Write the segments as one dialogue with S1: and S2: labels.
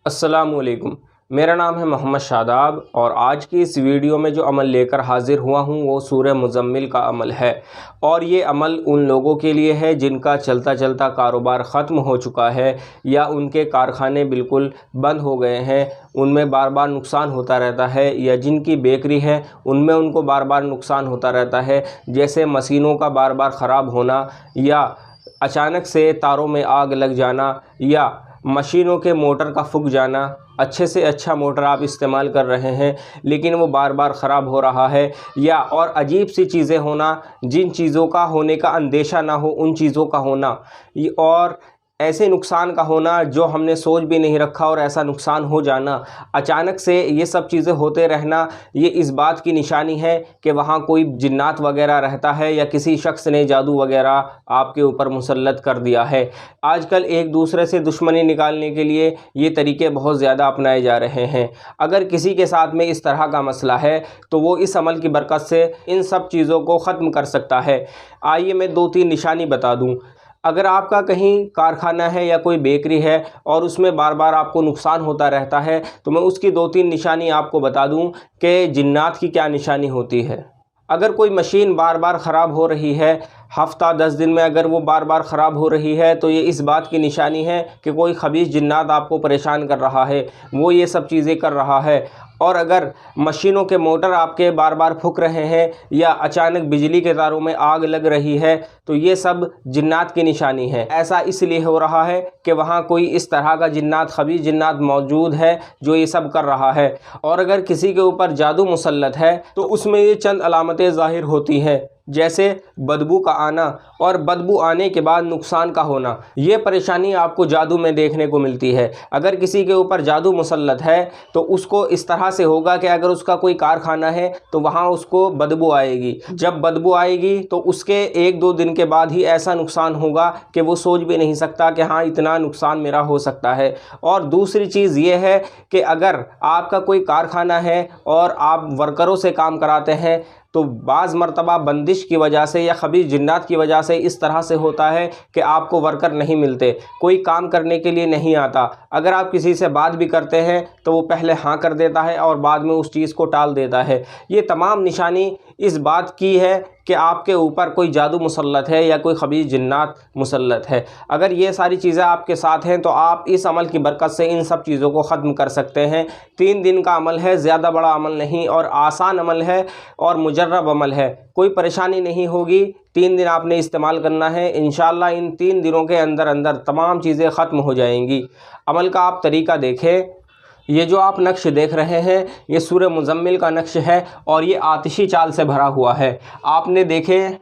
S1: अस्सलामुअलैकुम। मेरा नाम है मोहम्मद शादाब और आज की इस वीडियो में जो अमल लेकर हाज़िर हुआ हूँ वो सूरह मुज़म्मिल का अमल है। और ये अमल उन लोगों के लिए है जिनका चलता चलता कारोबार ख़त्म हो चुका है या उनके कारखाने बिल्कुल बंद हो गए हैं, उनमें बार बार नुकसान होता रहता है, या जिनकी बेकरी है उनमें उनको बार बार नुकसान होता रहता है, जैसे मशीनों का बार बार ख़राब होना या अचानक से तारों में आग लग जाना या मशीनों के मोटर का फूक जाना। अच्छे से अच्छा मोटर आप इस्तेमाल कर रहे हैं लेकिन वो बार बार ख़राब हो रहा है, या और अजीब सी चीज़ें होना, जिन चीज़ों का होने का अंदेशा ना हो उन चीज़ों का होना, और ऐसे नुकसान का होना जो हमने सोच भी नहीं रखा और ऐसा नुकसान हो जाना अचानक से, ये सब चीज़ें होते रहना, ये इस बात की निशानी है कि वहाँ कोई जिन्नात वगैरह रहता है या किसी शख्स ने जादू वगैरह आपके ऊपर मुसल्लत कर दिया है। आजकल एक दूसरे से दुश्मनी निकालने के लिए ये तरीके बहुत ज़्यादा अपनाए जा रहे हैं। अगर किसी के साथ में इस तरह का मसला है तो वो इस अमल की बरकत से इन सब चीज़ों को ख़त्म कर सकता है। आइए मैं 2-3 निशानी बता दूं। अगर आपका कहीं कारखाना है या कोई बेकरी है और उसमें बार बार आपको नुकसान होता रहता है तो मैं उसकी 2-3 निशानी आपको बता दूं कि जिन्नात की क्या निशानी होती है। अगर कोई मशीन बार बार ख़राब हो रही है, हफ़्ता 10 दिन में अगर वो बार बार ख़राब हो रही है तो ये इस बात की निशानी है कि कोई ख़बीस जिन्नात आपको परेशान कर रहा है, वो ये सब चीज़ें कर रहा है। और अगर मशीनों के मोटर आपके बार बार फूक रहे हैं या अचानक बिजली के तारों में आग लग रही है तो ये सब जिन्नात की निशानी है। ऐसा इसलिए हो रहा है कि वहाँ कोई इस तरह का जिन्नात, ख़बीस जिन्नात मौजूद है जो ये सब कर रहा है। और अगर किसी के ऊपर जादू मुसल्लत है तो उसमें ये चंद अलामतें ज़ाहिर होती हैं, जैसे बदबू का आना और बदबू आने के बाद नुकसान का होना। ये परेशानी आपको जादू में देखने को मिलती है। अगर किसी के ऊपर जादू मुसल्लत है तो उसको इस तरह से होगा कि अगर उसका कोई कारखाना है तो वहाँ उसको बदबू आएगी। जब बदबू आएगी तो उसके 1-2 दिन के बाद ही ऐसा नुकसान होगा कि वो सोच भी नहीं सकता कि हाँ इतना नुकसान मेरा हो सकता है। और दूसरी चीज़ ये है कि अगर आपका कोई कारखाना है और आप वर्करों से काम कराते हैं तो बाज़ मरतबा बंदिश की वजह से या ख़बीस जिन्नात की वजह से इस तरह से होता है कि आपको वर्कर नहीं मिलते, कोई काम करने के लिए नहीं आता। अगर आप किसी से बात भी करते हैं तो वो पहले हाँ कर देता है और बाद में उस चीज़ को टाल देता है। ये तमाम निशानी इस बात की है कि आपके ऊपर कोई जादू मुसल्लत है या कोई ख़बीस जिन्नात मुसल्लत है। अगर ये सारी चीज़ें आपके साथ हैं तो आप इस अमल की बरकत से इन सब चीज़ों को ख़त्म कर सकते हैं। 3 दिन का अमल है, ज़्यादा बड़ा अमल नहीं, और आसान अमल है और मुजर्रब अमल है। कोई परेशानी नहीं होगी। 3 दिन आपने इस्तेमाल करना है। इंशाअल्लाह इन 3 दिनों के अंदर अंदर तमाम चीज़ें ख़त्म हो जाएंगी। अमल का आप तरीका देखें। ये जो आप नक्श देख रहे हैं ये सूरह मुज़म्मिल का नक्श है और ये आतिशी चाल से भरा हुआ है। आपने देखें,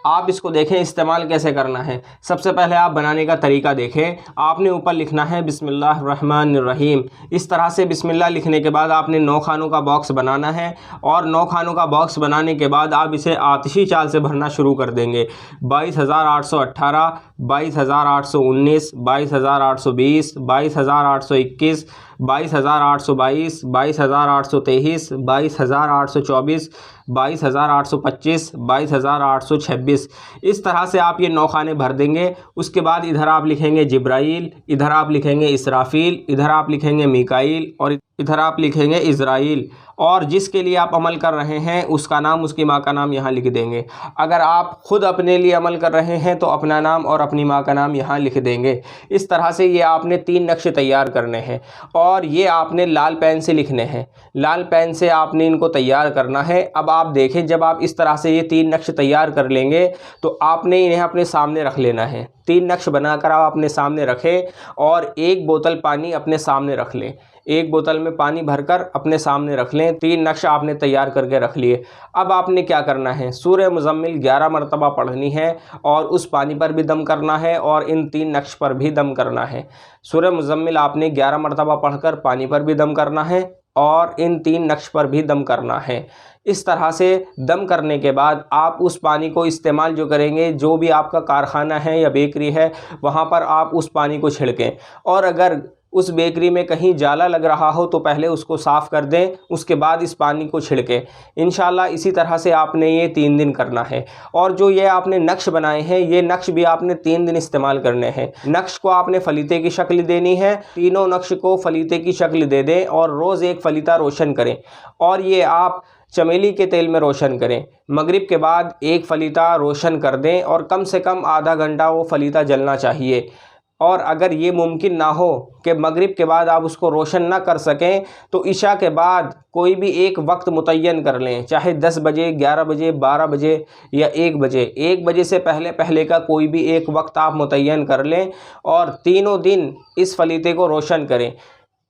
S1: आप इसको देखें इस्तेमाल कैसे करना है। सबसे पहले आप बनाने का तरीका देखें। आपने ऊपर लिखना है बिस्मिल्लाहिर्रहमानिर्रहीम। इस तरह से बिस्मिल्लाह लिखने के बाद आपने 9 खानों का बॉक्स बनाना है और 9 खानों का बॉक्स बनाने के बाद आप इसे आतिशी चाल से भरना शुरू कर देंगे। 22,818, 22,819, 22,820, 22,821, 22,822, 22,823, 22,824, 22,825, 22,826। इस तरह से आप ये 9 खाने भर देंगे। उसके बाद इधर आप लिखेंगे जिब्राइल, इधर आप लिखेंगे इसराफील, इधर आप लिखेंगे मीकाईल और इधर आप लिखेंगे इज़राइल। और जिसके लिए आप अमल कर रहे हैं उसका नाम, उसकी माँ का नाम यहाँ लिख देंगे। अगर आप ख़ुद अपने लिए अमल कर रहे हैं तो अपना नाम और अपनी माँ का नाम यहाँ लिख देंगे। इस तरह से ये आपने 3 नक्शे तैयार करने हैं और ये आपने लाल पेन से लिखने हैं। लाल पेन से आपने इनको तैयार करना है। अब आप देखें, जब आप इस तरह से ये 3 नक्श तैयार कर लेंगे तो आपने इन्हें अपने सामने रख लेना है। 3 नक्श बनाकर आप अपने सामने रखें और 1 बोतल पानी अपने सामने रख लें। 1 बोतल में पानी भरकर अपने सामने रख लें। 3 नक्श आपने तैयार करके रख लिए। अब आपने क्या करना है, सूरह मुज़म्मिल 11 मरतबा पढ़नी है और उस पानी पर भी दम करना है और इन 3 नक्श पर भी दम करना है। सूरह मुज़म्मिल आपने 11 मरतबा पढ़कर पानी पर भी दम करना है और इन 3 नक्श पर भी दम करना है। इस तरह से दम करने के बाद आप उस पानी को इस्तेमाल जो करेंगे, जो भी आपका कारखाना है या बेकरी है वहाँ पर आप उस पानी को छिड़कें। और अगर उस बेकरी में कहीं जाला लग रहा हो तो पहले उसको साफ़ कर दें, उसके बाद इस पानी को छिड़कें। इंशाल्लाह इसी तरह से आपने ये 3 दिन करना है। और जो ये आपने नक्श बनाए हैं, ये नक्श भी आपने 3 दिन इस्तेमाल करने हैं। नक्श को आपने फलीते की शक्ल देनी है, तीनों नक्श को फलीते की शक्ल दे दें और रोज़ एक फलीता रोशन करें। और ये आप चमेली के तेल में रोशन करें। मगरिब के बाद एक फलीता रोशन कर दें और कम से कम आधा घंटा वो फलीता जलना चाहिए। और अगर ये मुमकिन ना हो कि मगरिब के बाद आप उसको रोशन ना कर सकें, तो इशा के बाद कोई भी एक वक्त मुतय्यन कर लें, चाहे 10 बजे, 11 बजे, 12 बजे या 1 बजे। 1 बजे से पहले पहले का कोई भी एक वक्त आप मुतय्यन कर लें और तीनों दिन इस फलीते को रोशन करें।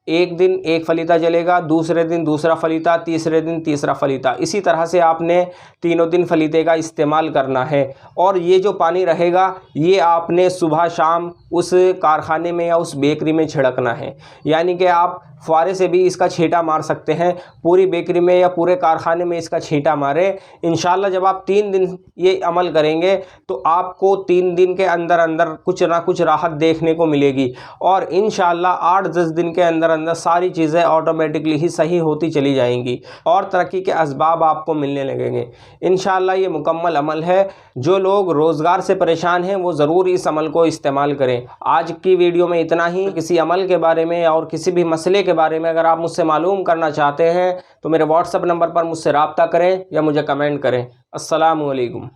S1: एक दिन एक फलीता जलेगा, दूसरे दिन दूसरा फलीता, तीसरे दिन तीसरा फलीता। इसी तरह से आपने तीनों दिन फलीते का इस्तेमाल करना है। और ये जो पानी रहेगा ये आपने सुबह शाम उस कारखाने में या उस बेकरी में छिड़कना है। यानी कि आप फुआरे से भी इसका छींटा मार सकते हैं, पूरी बेकरी में या पूरे कारखाने में इसका छींटा मारें। इंशाल्लाह जब आप 3 दिन ये अमल करेंगे तो आपको 3 दिन के अंदर अंदर कुछ ना कुछ राहत देखने को मिलेगी। और इंशाल्लाह 8-10 दिन के अंदर अंदर सारी चीज़ें ऑटोमेटिकली ही सही होती चली जाएंगी और तरक्की के असबाब आपको मिलने लगेंगे। इंशाल्लाह ये मुकम्मल अमल है। जो लोग रोज़गार से परेशान हैं वो ज़रूर इस अमल को इस्तेमाल करें। आज की वीडियो में इतना ही। किसी अमल के बारे में और किसी भी मसले के बारे में अगर आप मुझसे मालूम करना चाहते हैं तो मेरे व्हाट्सएप नंबर पर मुझसे रब्ता करें या मुझे कमेंट करें। अस्सलामु अलैकुम।